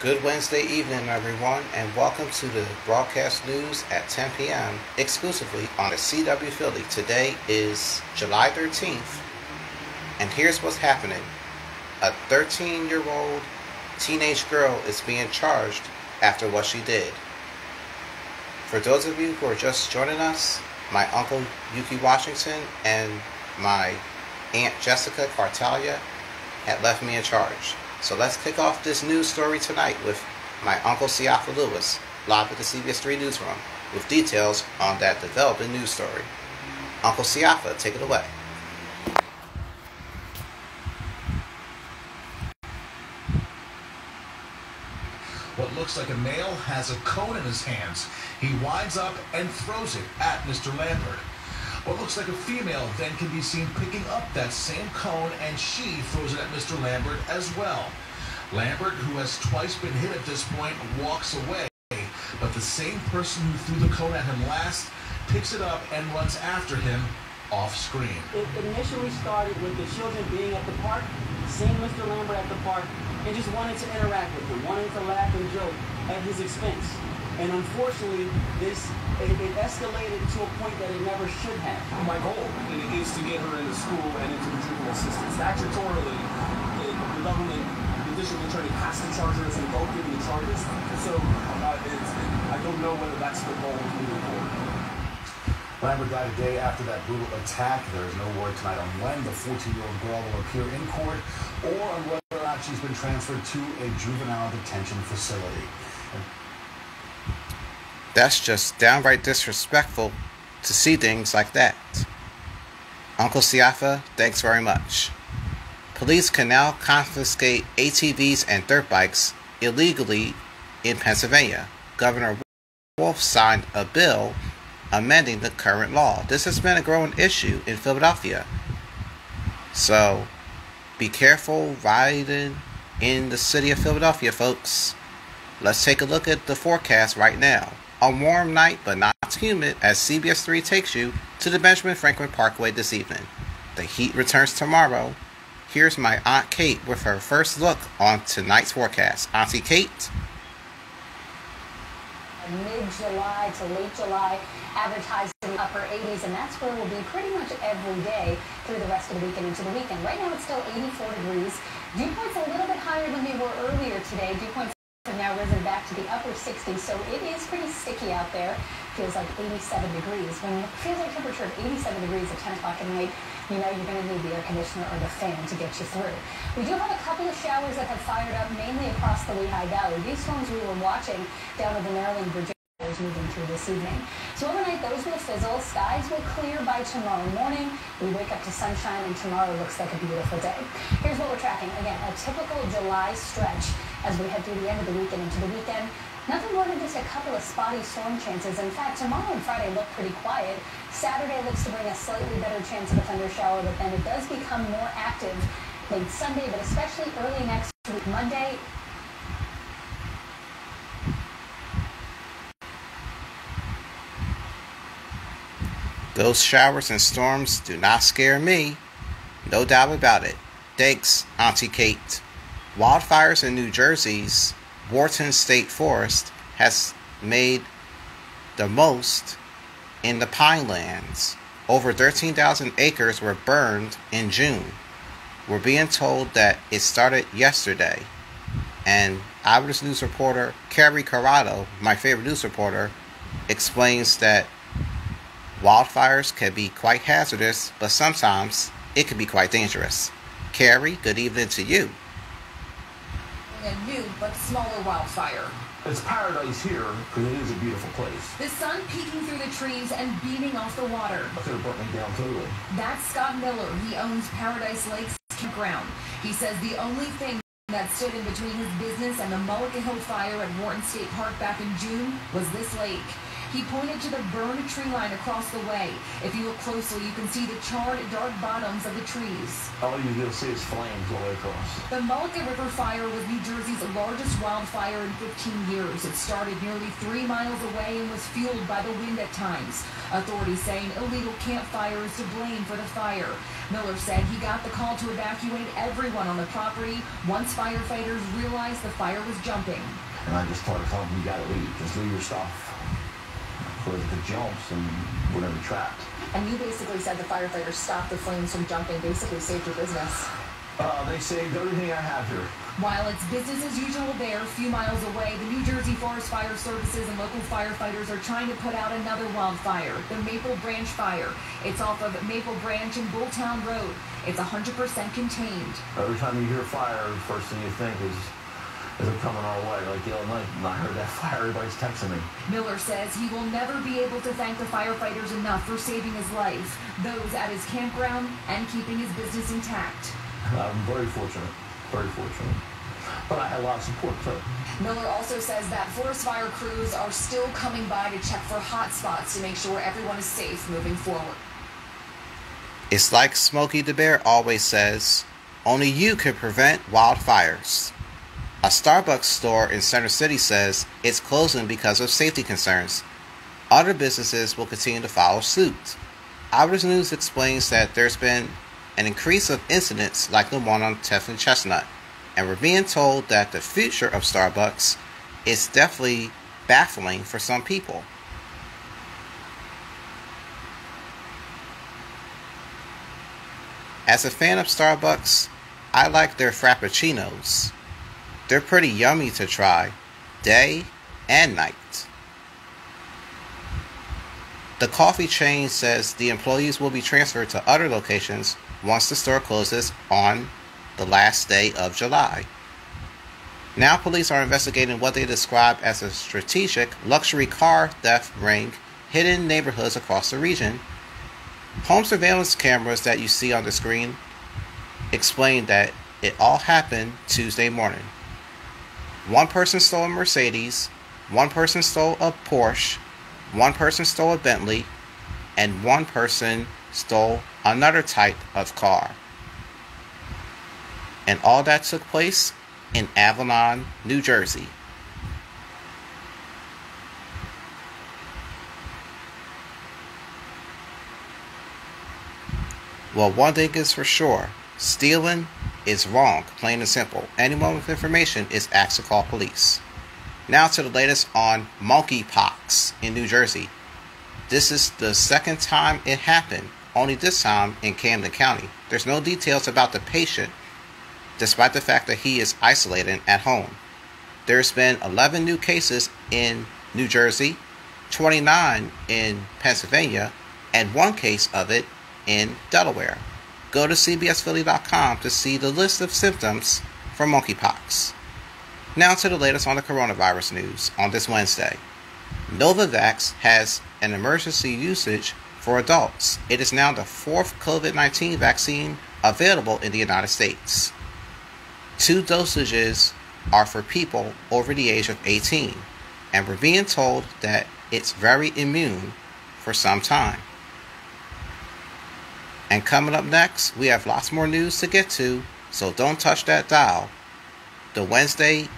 Good Wednesday evening, everyone, and welcome to the broadcast news at 10 p.m. exclusively on the CW Philly. Today is July 13th, and here's what's happening. A 13-year-old teenage girl is being charged after what she did. For those of you who are just joining us, my uncle Yuki Washington and my aunt Jessica Cartalia had left me in charge. So let's kick off this news story tonight with my Uncle Siafa Lewis, live at the CBS 3 newsroom, with details on that developing news story. Uncle Siafa, take it away. What looks like a male has a cone in his hands. He winds up and throws it at Mr. Lambert. What looks like a female then can be seen picking up that same cone, and she throws it at Mr. Lambert as well. Lambert, who has twice been hit at this point, walks away, but the same person who threw the cone at him last picks it up and runs after him off screen. It initially started with the children being at the park, seeing Mr. Lambert at the park, and just wanted to interact with him, wanting to laugh and joke at his expense. And unfortunately, it escalated to a point that it never should have. My goal is to get her into school and into the juvenile assistance. Statutorily, the government, the district attorney has to charge her as an adult, given the charges. So I don't know whether that's the goal moving forward. Lambert died a day after that brutal attack. There is no word tonight on when the 14-year-old girl will appear in court or on whether or not she's been transferred to a juvenile detention facility. That's just downright disrespectful to see things like that. Uncle Siafa, thanks very much. Police can now confiscate ATVs and dirt bikes illegally in Pennsylvania. Governor Wolf signed a bill amending the current law. This has been a growing issue in Philadelphia. So, be careful riding in the city of Philadelphia, folks. Let's take a look at the forecast right now. A warm night, but not humid, as CBS 3 takes you to the Benjamin Franklin Parkway this evening. The heat returns tomorrow. Here's my Aunt Kate with her first look on tonight's forecast. Auntie Kate? Mid-July to late July, advertised in the upper 80s, and that's where we'll be pretty much every day through the rest of the weekend into the weekend. Right now, it's still 84 degrees. Dew point's a little bit higher than they were earlier today. Dew point's have now risen back to the upper 60s, so it is pretty sticky out there. Feels like 87 degrees. When it feels like temperature of 87 degrees at 10 o'clock at night, you know you're going to need the air conditioner or the fan to get you through. We do have a couple of showers that have fired up, mainly across the Lehigh Valley. These storms we were watching down in the Maryland, Virginia is moving through this evening. So overnight, those will fizzle. Skies will clear by tomorrow morning. We wake up to sunshine, and tomorrow looks like a beautiful day. Here's what we're tracking. Again, a typical July stretch as we head through the end of the weekend into the weekend. Nothing more than just a couple of spotty storm chances. In fact, tomorrow and Friday look pretty quiet. Saturday looks to bring a slightly better chance of a thunder shower, but then it does become more active late Sunday, but especially early next week, Monday. Those showers and storms do not scare me. No doubt about it. Thanks, Auntie Kate. Wildfires in New Jersey's Wharton State Forest has made the most in the Pinelands. Over 13,000 acres were burned in June. We're being told that it started yesterday. And Eyewitness News reporter Carrie Corrado, my favorite news reporter, explains that wildfires can be quite hazardous, but sometimes it can be quite dangerous. Carrie, good evening to you. A new but smaller wildfire. It's paradise here because it is a beautiful place. The sun peeking through the trees and beaming off the water. I could have burnt me down totally. That's Scott Miller. He owns Paradise Lakes Campground. He says the only thing that stood in between his business and the Mulligan Hill fire at Wharton State Park back in June was this lake. He pointed to the burned tree line across the way. If you look closely, you can see the charred, dark bottoms of the trees. All you'll see is flames all the way across. The Mullica River fire was New Jersey's largest wildfire in 15 years. It started nearly 3 miles away and was fueled by the wind at times. Authorities saying illegal campfire is to blame for the fire. Miller said he got the call to evacuate everyone on the property once firefighters realized the fire was jumping. And I just told him, you gotta leave. Just leave your stuff. Because if it jumps, and we're gonna be trapped. And you basically said the firefighters stopped the flames from jumping, basically saved your business. They saved everything I have here. While it's business as usual there, a few miles away, the New Jersey Forest Fire Services and local firefighters are trying to put out another wildfire, the Maple Branch Fire. It's off of Maple Branch and Bulltown Road. It's 100% contained. Every time you hear fire, the first thing you think is they're coming our way. Like the other night, when I heard that fire, everybody's texting me. Miller says he will never be able to thank the firefighters enough for saving his life, those at his campground, and keeping his business intact. I'm very fortunate. Very fortunate. But I had a lot of support, too. Miller also says that forest fire crews are still coming by to check for hot spots to make sure everyone is safe moving forward. It's like Smokey the Bear always says, only you can prevent wildfires. A Starbucks store in Center City says it's closing because of safety concerns. Other businesses will continue to follow suit. Hours News explains that there's been an increase of incidents like the one on 10th and Chestnut, and we're being told that the future of Starbucks is definitely baffling for some people. As a fan of Starbucks, I like their Frappuccinos. They're pretty yummy to try, day and night. The coffee chain says the employees will be transferred to other locations once the store closes on the last day of July. Now police are investigating what they describe as a strategic luxury car theft ring hidden in neighborhoods across the region. Home surveillance cameras that you see on the screen explain that it all happened Tuesday morning. One person stole a Mercedes, one person stole a Porsche, one person stole a Bentley, and one person stole another type of car. And all that took place in Avalon, New Jersey. Well, one thing is for sure, stealing is wrong, plain and simple. Anyone with information is asked to call police. Now to the latest on monkeypox in New Jersey. This is the second time it happened, only this time in Camden County. There's no details about the patient, despite the fact that he is isolated at home. There's been 11 new cases in New Jersey, 29 in Pennsylvania, and one case of it in Delaware. Go to cbsphilly.com to see the list of symptoms for monkeypox. Now to the latest on the coronavirus news on this Wednesday. Novavax has an emergency usage for adults. It is now the 4th COVID-19 vaccine available in the United States. 2 dosages are for people over the age of 18, and we're being told that it's very immune for some time. And coming up next, we have lots more news to get to, so don't touch that dial. The Wednesday